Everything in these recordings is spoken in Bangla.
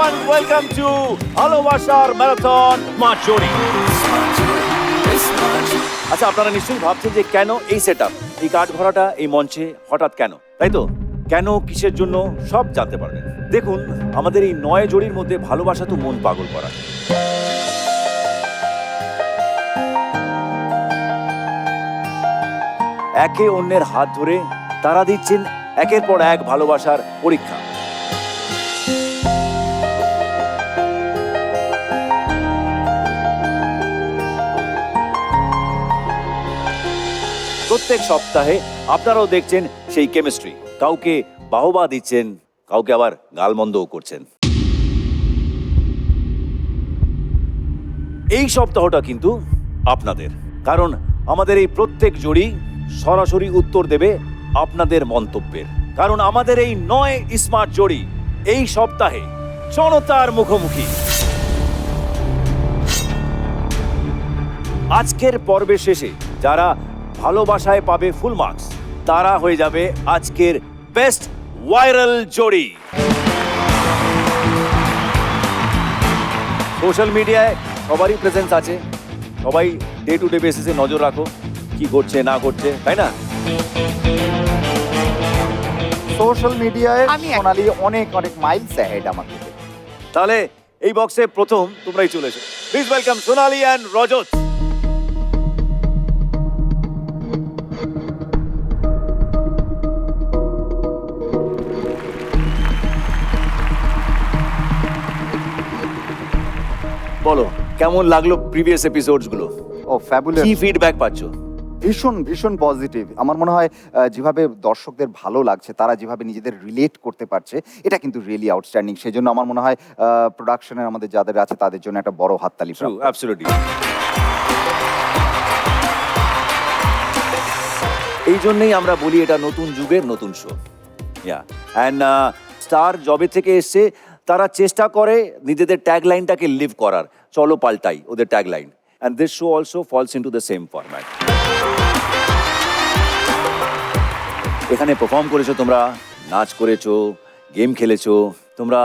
everyone, welcome to ভালোবাসার ম্যারাথন স্মার্ট জোড়ি। আচ্ছা, আপনারা নিশ্চয়ই ভাবছেন যে কেন এই সেটআপ, এই কাঠ ভরাটা এই মঞ্চে হঠাৎ কেন, তাই তো? কেন, কিসের জন্য, সব জানতে পারবেন। দেখুন, আমাদের এই 9 জোড়ির মধ্যে ভালোবাসা তো মন পাগল করা। একে অন্যের হাত ধরে তারা দিচ্ছেন একের পর এক ভালোবাসার পরীক্ষা। প্রত্যেক সপ্তাহে আপনারাও দেখছেন সেই কেমিস্ট্রি। কাউকে বাহবা দিচ্ছেন, কাউকে আবার গালমন্দও করছেন। এই সপ্তাহটা কিন্তু আপনাদের, কারণ আমাদের এই প্রত্যেক জুড়ি সরাসরি উত্তর দেবে আপনাদের মন্তব্যের। কারণ আমাদের এই 9 স্মার্ট জুড়ি এই সপ্তাহে জনতার মুখোমুখি। আজকের পর্বের শেষে যারা ভালোবাসায় পাবে ফুল মার্কস, তারা হয়ে যাবে আজকের বেস্ট ভাইরাল জুড়ি। সোশ্যাল মিডিয়ায় সবারই প্রেজেন্স আছে, সবাই ডে টু ডে বেসিসে নজর রাখো কি করছে না করছে, তাই না? সোশ্যাল মিডিয়ায় সোনালি অনেক অনেক মাইলস অ্যাহেড আমার থেকে। তাহলে এই বক্সে প্রথম তোমরাই চলে এসো। প্লিজ ওয়েলকাম সোনালি অ্যান্ড রজত। বলো, কেমন লাগলো প্রিভিয়াস এপিসোডস গুলো? ও ফ্যাবুলাস, কি ফিডব্যাক পাচ্ছ? ভীষণ ভীষণ পজিটিভ। আমার মনে হয় যেভাবে দর্শকদের ভালো লাগছে, তারা যেভাবে নিজেদের রিলেট করতে পারছে, এটা কিন্তু রিয়েলি আউটস্ট্যান্ডিং। সেই জন্য আমার মনে হয় প্রোডাকশনের আমাদের যাদের আছে তাদের জন্য একটা বড় হাততালি। অ্যাবসলিউটলি। এই জন্যই আমরা বলি এটা নতুন যুগের নতুন শো। অ্যান্ড স্টার জবে থেকে এসছে, তারা চেষ্টা করে নিজেদের ট্যাগলাইনটাকে লিভ করার। চলো পাল্টাই ওদের tagline. And this show also falls into the same format. এখানে পারফর্ম করেছো তোমরা, নাচ করেছো, গেম খেলেছো, তোমরা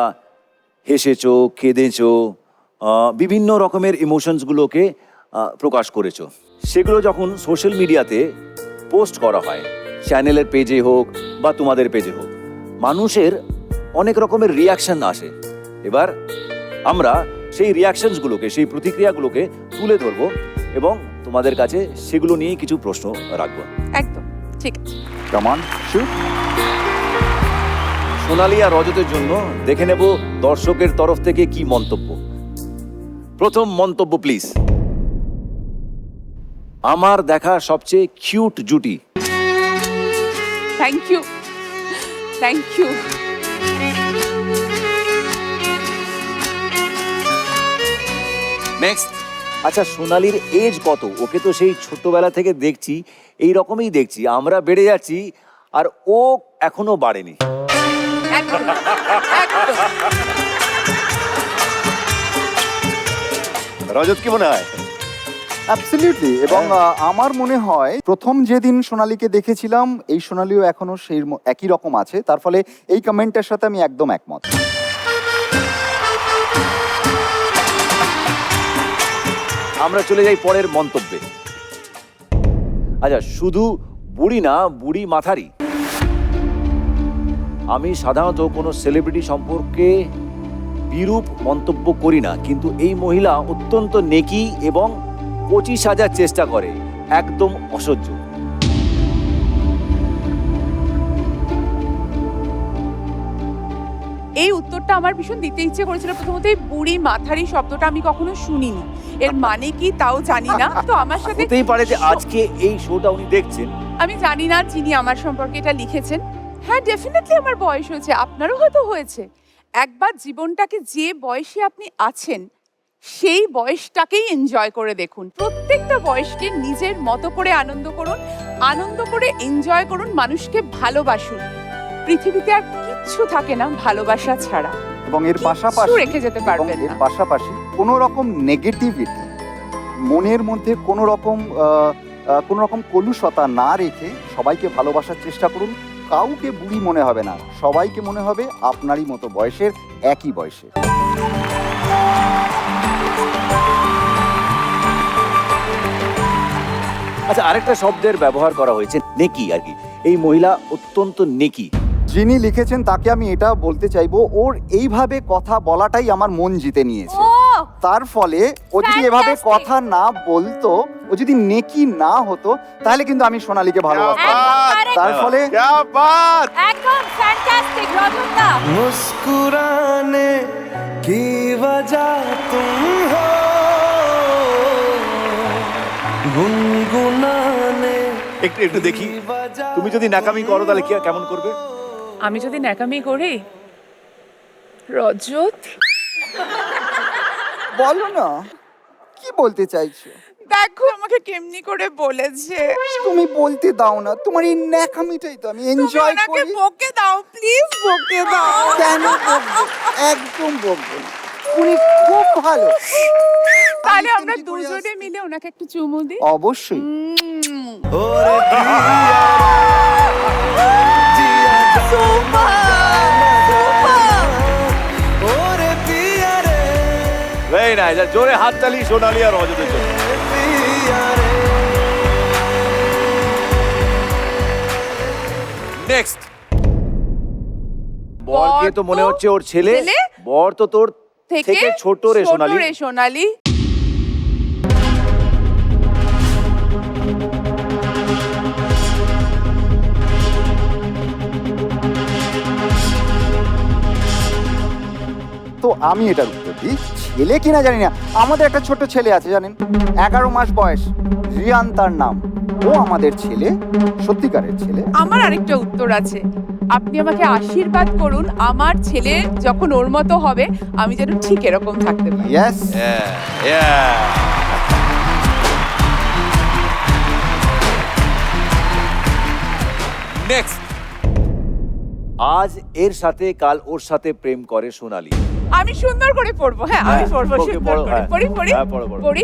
হেসেছো, কেঁদেছো, বিভিন্ন রকমের ইমোশনসগুলোকে প্রকাশ করেছো। সেগুলো যখন সোশ্যাল মিডিয়াতে পোস্ট করা হয়, চ্যানেলের পেজে হোক বা তোমাদের পেজে হোক, মানুষের অনেক রকমের রিয়াকশন আসে। এবার আমরা সেই রিয়াকশনসগুলোকে, সেই প্রতিক্রিয়াগুলোকে তুলে ধরবো এবং তোমাদের কাছে সেগুলো নিয়ে কিছু প্রশ্ন রাখবো। একদম ঠিক আছে। কেমন শুট? সোনালি আর রজতের জন্য দেখে নেব দর্শকের তরফ থেকে কি মন্তব্য। প্রথম মন্তব্য প্লিজ। আমার দেখা সবচেয়ে কিউট জুটি। Thank you, thank you. Next. আচ্ছা, সোনালির এজ কত? ওকে তো সেই ছোটবেলা থেকে দেখছি, এই রকমই দেখছি, আমরা বেড়ে যাচ্ছি আর ও এখনো বাড়েনি। একদম, একদম। রজত কি মনে হয়? অ্যাবসলিউটলি। এবং আমার মনে হয় প্রথম যেদিন সোনালিকে দেখেছিলাম, এই সোনালিও এখনো সেই একই রকম আছে। তার ফলে এই কমেন্টের সাথে আমি একদম একমত। আমরা চলে যাই পরের মন্তব্যে। আচ্ছা, শুধু বুড়ি না, বুড়ি মাথারি। আমি সাধারণত কোনো সেলিব্রিটি সম্পর্কে বিরূপ মন্তব্য করি না, কিন্তু এই মহিলা অত্যন্ত নেকি এবং কচি সাজার চেষ্টা করে, একদম অসহ্য। এই উত্তরটা আমার ভীষণ দিতে ইচ্ছে করেছিল। প্রথমত এই বুড়ি মাথারি শব্দটা আমি কখনো শুনিনি, এর মানে কি তাও জানি না। তো আমার সাথে হতেই পারে যে আজকে এই শোটা উনি দেখছেন। আমি জানি না যিনি আমার সম্পর্কে এটা লিখেছেন। হ্যাঁ, ডেফিনেটলি আমার বয়স হয়েছে, আপনারও হয়তো হয়েছে। একবার জীবনটাকে যে বয়সে আপনি আছেন সেই বয়সটাকেই এনজয় করে দেখুন। প্রত্যেকটা বয়সকে নিজের মতো করে আনন্দ করুন, আনন্দ করে এনজয় করুন, মানুষকে ভালোবাসুন। পৃথিবীতে আর কিচ্ছু থাকে না ভালোবাসা ছাড়া। এবং এর পাশাপাশি রেখে যেতে পারবেন না। এর পাশাপাশি কোনো রকম নেগেটিভিটি মনের মধ্যে কোনো রকম কলুষতা না রেখে সবাইকে ভালোবাসার চেষ্টা করুন। কাউকে বুড়ি মনে হবে না, সবাইকে মনে হবে আপনারই মতো বয়সের, একই বয়সের। আচ্ছা, আরেকটা শব্দের ব্যবহার করা হয়েছে, নেকি আর কি। এই মহিলা অত্যন্ত নেকি। যিনি লিখেছেন তাকে আমি এটা বলতে চাইবো, ওর এইভাবে কথা বলাটাই আমার মন জিতে নিয়েছে। তার ফলে ও যদি এভাবে Fantastic! কথা না বলতো, ও যদি নেকি না হতো, তাহলে কিন্তু আমি সোনালীকে ভালোবাসতাম। একদম তার correct! ফলে क्या बात একদম ফ্যান্টাস্টিক রজতদা। मुस्कुराने की वजह तुम हो, गुनगुनाने একটু একটু দেখি, তুমি যদি নাকামি করো তাহলে কি কেমন করবে? আমি যদি ন্যাকামি করি, রজত বলো না, কি বলতে চাইছো? দেখো আমাকে কেমনি করে বলেছে। তুমি বলতে দাও না, তোমার এই ন্যাকামিটাই তো আমি তুমি এনজয় ওনাকে করি। বকে দাও, প্লিজ বকে দাও। কেন বকবো? একদম বকবো না। উনি খুব ভালো। তাহলে আমি আমরা তেমনি করে দুজনে আসছি। মিলে ওনাকে একটু চুমু দিই। অবশ্যই। ओरे पिया जिया ओरे पिया रे ভেরি নাইস। জোরে হাততালি সোনালী আর রজতের জন্য। पिया रे। নেক্সট, বরকে তো মনে হচ্ছে ওর ছেলে, ছেলে? বর তো তোর থেকে ছোট রে সোনালী। সোনালী। তো আমি এটার উত্তর দিই, ছেলে কিনা জানি না, আমাদের একটা ছোট ছেলে আছে জানেন, 11 মাস বয়স, রিয়ান তার নাম। ও আমাদের ছেলে, সত্যিকারের ছেলে। আমার আরেকটা উত্তর আছে। আপনি আমাকে আশীর্বাদ করুন, আমার ছেলে যখন ওর মতো হবে আমি যেন ঠিক এরকম থাকতে পারি। ইয়েস। নেক্সট, আজ এর সাথে কাল ওর সাথে প্রেম করে সোনালী। আমি সুন্দর করে পড়বো। হ্যাঁ, আমি হ্যাঁ, পড়বো ওকে, সুন্দর পড়ো, করে। হ্যাঁ। পড়ি পড়ি হ্যাঁ, পড়ো, পড়ো। পড়ি।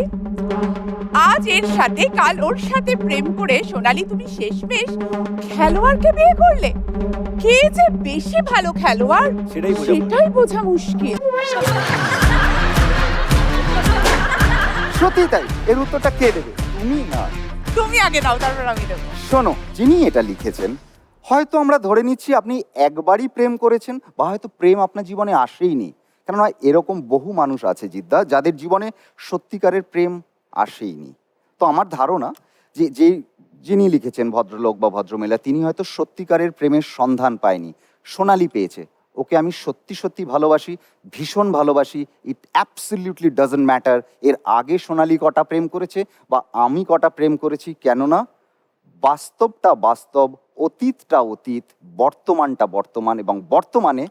আজ এর সাথে কাল ওর সাথে প্রেম করে সোনালী তুমি শেষমেশ খেলোয়াড়কে বিয়ে করলে। কে যে বেশি ভালো খেলোয়াড় সেটাই বোঝা মুশকিল। সত্যি তাই, এর উত্তরটা কে দেবে? তুমি না। তুমি আগে দাও, তারপর আমি দেবো। শোনো, যিনি এটা লিখেছেন, হয়তো আমরা ধরে নিচ্ছি আপনি একবারই প্রেম করেছেন, বা হয়তো প্রেম আপনার জীবনে আসেইনি। কেননা এরকম বহু মানুষ আছে জিদ্দা, যাদের জীবনে সত্যিকারের প্রেম আসেইনি। তো আমার ধারণা যে যিনি লিখেছেন, ভদ্রলোক বা ভদ্রমহিলা, তিনি হয়তো সত্যিকারের প্রেমের সন্ধান পায়নি, সোনালী পেয়েছে। ওকে আমি সত্যি সত্যি ভালোবাসি, ভীষণ ভালোবাসি। ইট অ্যাবসলিউটলি ডাজন্ট ম্যাটার এর আগে সোনালী কটা প্রেম করেছে বা আমি কটা প্রেম করেছি, কেননা বাস্তবটা বাস্তব, অতীতটা অতীত, বর্তমানটা বর্তমান, এবং বর্তমানে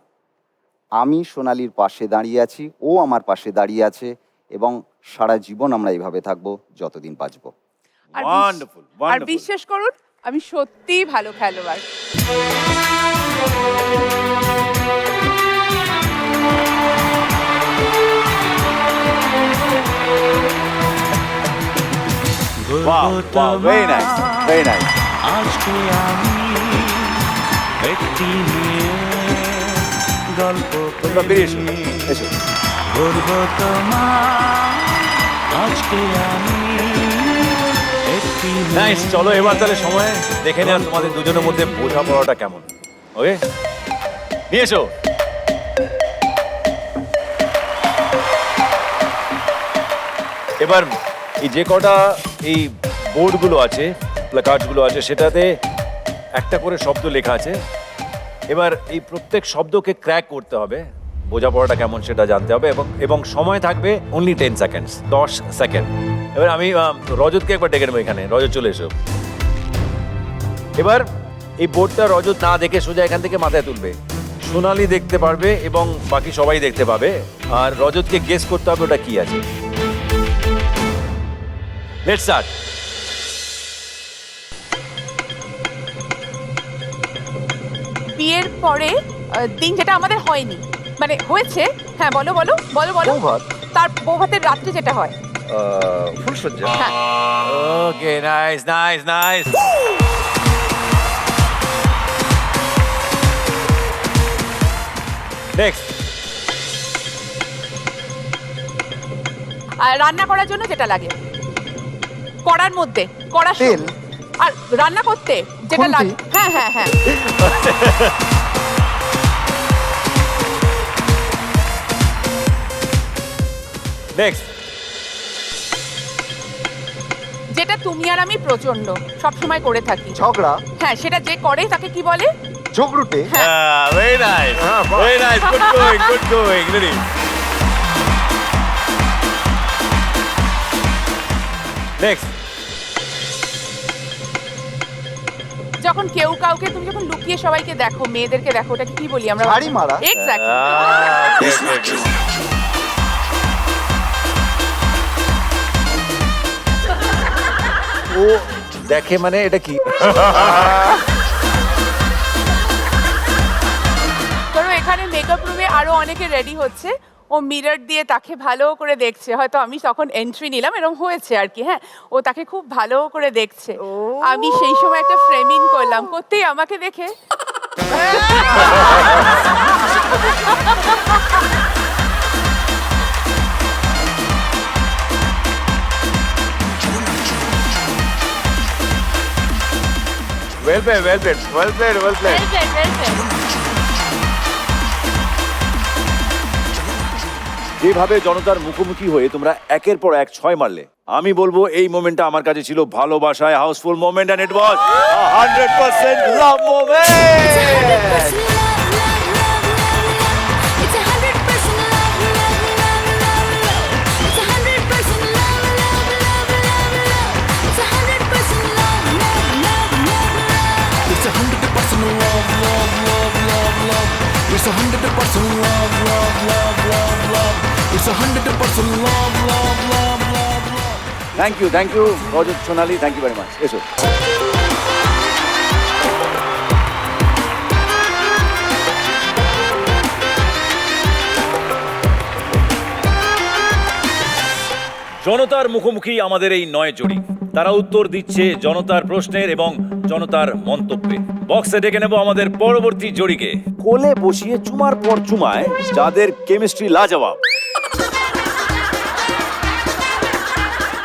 আমি সোনালীর পাশে দাঁড়িয়ে আছি, ও আমার পাশে দাঁড়িয়ে আছে, এবং সারা জীবন আমরা এইভাবে থাকবো যতদিন বাঁচবো। আর ওয়ান্ডারফুল, আর ওয়ান্ডারফুল। বিশ্বাস করুন, আমি সত্যিই ভালো খেলোয়াড়। Wow, wow, very nice, very nice. আজকে আমি একটি নিয়ে গল্প তোমরা বেরিয়ে এসো, এসো। বলব তোমার আজকে আমি একটি নাইস, চলো এবার তাহলে সময় দেখে নেন তোমাদের দুজনের মধ্যে বোঝাপড়াটা কেমন। ওকে, নিয়ে এসো। এবার এই যে কটা এই বোর্ডগুলো আছে, প্ল্যাকার্ডসগুলো আছে, সেটাতে একটা করে শব্দ লেখা আছে। এবার এই প্রত্যেক শব্দকে ক্র্যাক করতে হবে, বোঝাপড়াটা কেমন সেটা জানতে হবে, এবং সময় থাকবে অনলি 10 সেকেন্ডস, 10 সেকেন্ড। এবার আমি রজতকে একবার ডেকে নেবো এখানে। রজত, চলে এসো। এবার এই বোর্ডটা রজত না দেখে সোজা এখান থেকে মাথায় তুলবে। সোনালী দেখতে পারবে এবং বাকি সবাই দেখতে পাবে, আর রজতকে গেস করতে হবে ওটা কি আছে। Let's start. বিয়ের পরে দিন যেটা আমাদের হয়নি, মানে হয়েছে। হ্যাঁ, বলো বলো বলো বলো। বৌভাত। তার বৌভাতের রাত্রে যেটা হয়। ফুলসজ্জা। হ্যাঁ। ওকে, নাইস নাইস নাইস। নেক্সট। আর রান্না করার জন্য যেটা লাগে, করার মধ্যে, করার তেল। সময়। আর রান্না করতে যেটা খুন্তি। লাগে, হ্যাঁ হ্যাঁ হ্যাঁ। নেক্সট। যেটা তুমি আর আমি প্রচন্ড সবসময় করে থাকি। ঝগড়া, হ্যাঁ, সেটা যে করে তাকে কি বলে? ঝগড়ুটে। Very nice, very nice, good going, good going, ready. Next. যখন কেউ কাউকে, তুমি যখন লুকিয়ে সবাইকে দেখো, মেয়েদেরকে দেখো, ওটাকে কি বলি আমরা? ঝাড়ি মারা। এক্স্যাক্টলি। ও দেখে মানে এটা কি? ধরো এখানে মেকআপ রুমে আরো অনেকে রেডি হচ্ছে, ও মিরর দিয়ে তাকে ভালো করে দেখছে, হয়তো আমি তখন এন্ট্রি নিলাম, এরকম হয়েছে আর কি। হ্যাঁ, ও তাকে খুব ভালো করে দেখছে, আমি সেই সময় একটা ফ্রেমিং করলাম, করতেই আমাকে দেখে well played, well played, well played, well played. যেভাবে জনতার মুখোমুখি হয়ে তোমরা একের পর এক 6 মারলে, আমি বলবো এই মোমেন্টটা আমার কাছে ছিল ভালোবাসায় housefull moment, and it was 100% love moment. It's 100% love, love, love, love, love. It's 100% love, love, love, love, love. It's 100% love, love, love, love, love. Thank you Rajat, Sonali, thank you very much. এসো। জনতার মুখোমুখি আমাদের এই 9 জুড়ি, তারা উত্তর দিচ্ছে জনতার প্রশ্নের এবং জনতার মন্তব্যে। বক্সে ডেকে নেব আমাদের পরবর্তী জুড়িকে। কোলে বসিয়ে চুমার পর চুমায় যাদের কেমিস্ট্রি লাজবাব।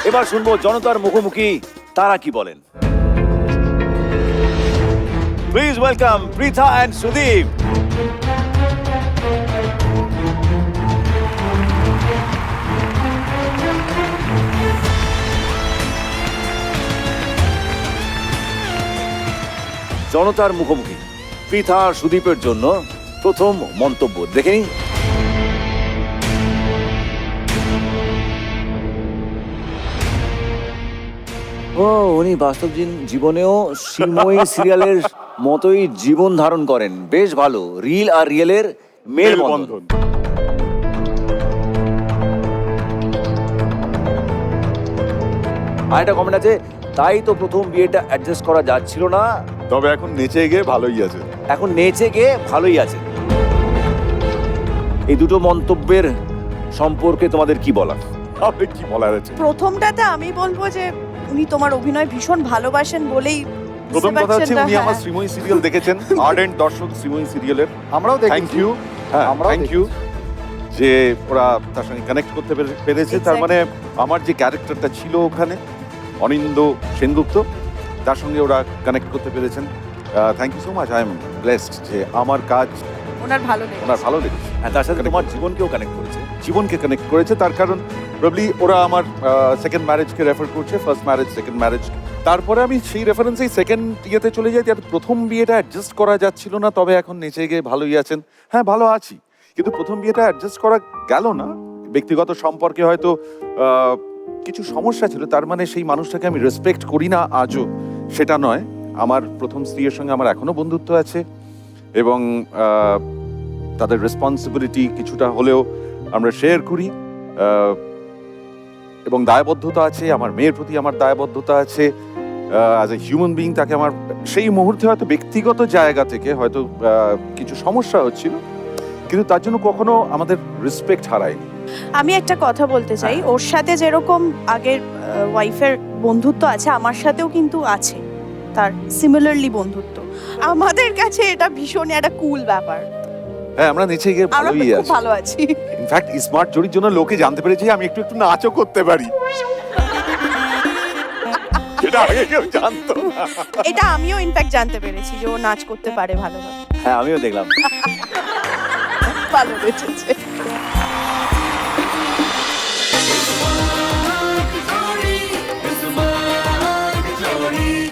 এবার শুনবো জনতার মুখোমুখি তারা কি বলেন। Please welcome Pritha and Sudip. জনতার মুখোমুখি পৃথা আর সুদীপের জন্য প্রথম মন্তব্য দেখে নিই। ও উনি বাস্তব জীবনেও শ্রীময়ী সিরিয়ালের মতোই জীবন ধারণ করেন, বেশ ভালো। রিল আর রিয়েলের মেল বন্ধন। আর একটা কমেন্ট আছে, তাই তো প্রথম বিয়েটা অ্যাডজাস্ট করা যাচ্ছিল না, তবে এখন নেচে গিয়ে ভালোই আছে। এখন নেচে গিয়ে ভালোই আছে। এই দুটো মন্তব্যের সম্পর্কে তোমাদের কি বলা? আপনি কি বলার আছে? প্রথমটাতে আমি বলবো যে উনি তোমার অভিনয় ভীষণ ভালোবাসেন বলেই প্রথম বুঝতে কথা হচ্ছে পারছেন উনি না, আমার হ্যাঁ। শ্রীময়ী সিরিয়াল দেখেছেন, আর্ডেন্ট দর্শক শ্রীময়ী সিরিয়ালের। আমরাও থ্যাংক দেখেছি। ইউ, হ্যাঁ আমরাও থ্যাংক ইউ যে ওরা তার সঙ্গে কানেক্ট করতে পেরেছে। তার Exactly. মানে আমার যে ক্যারেক্টারটা ছিল ওখানে অনিন্দ সেনগুপ্ত, তার সঙ্গে ওরা কানেক্ট করতে পেরেছেন। Thank you so much, I am blessed যে আমার কাজ ওনার ভালো লেগেছে। ওনার ভালো লেগেছে। হ্যাঁ, তার সাথে তোমার জীবনকেও কানেক্ট করেছে। জীবনকে কানেক্ট করেছে, তার কারণ প্রবলি ওরা আমার সেকেন্ড ম্যারেজকে রেফার করছে, ফার্স্ট ম্যারেজ, সেকেন্ড ম্যারেজ। তারপরে আমি সেই রেফারেন্সেই সেকেন্ড ইয়েতে চলে যাই, আর প্রথম বিয়েটা অ্যাডজাস্ট করা যাচ্ছিল না, তবে এখন নেচে গিয়ে ভালোই আছেন। হ্যাঁ ভালো আছি, কিন্তু প্রথম বিয়েটা অ্যাডজাস্ট করা গেল না। ব্যক্তিগত সম্পর্কে হয়তো কিছু সমস্যা ছিল, তার মানে সেই মানুষটাকে আমি রেসপেক্ট করি না আজও, সেটা নয়। আমার প্রথম স্ত্রীর সঙ্গে আমার এখনো বন্ধুত্ব আছে, এবং তাদের রেসপন্সিবিলিটি কিছুটা হলেও আমরা শেয়ার করি, এবং দায়বদ্ধতা আছে। আমার মেয়ের প্রতি আমার দায়বদ্ধতা আছে অ্যাজ এ হিউম্যান বিইং। তাকে আমার সেই মুহূর্তে হয়তো ব্যক্তিগত জায়গা থেকে হয়তো কিছু সমস্যা হচ্ছিল, কিন্তু তার জন্য কখনো আমাদের রেসপেক্ট হারায়নি। আমি একটা কথা বলতে চাই, ওর সাথে যেরকম আগের ওয়াইফের বন্ধুত্ব আছে, আমার সাথেও কিন্তু আছে তার সিমিলারলি বন্ধুত্ব। আমাদের কাছে এটা ভীষণ একটা কুল ব্যাপার। হ্যাঁ আমরা নেচে গিয়ে আমরা ভালোই খুব আছি ভালো আছি। ইনফ্যাক্ট স্মার্ট জড়ির জন্য লোকে জানতে পেরেছে যে আমি একটু একটু নাচও করতে পারি যেটা আগে কেউ জানতো না। এটা আমিও ইনফ্যাক্ট জানতে পেরেছি যে ও নাচ করতে পারে ভালোভাবে। হ্যাঁ আমিও দেখলাম। ভালো বেঁচেছে।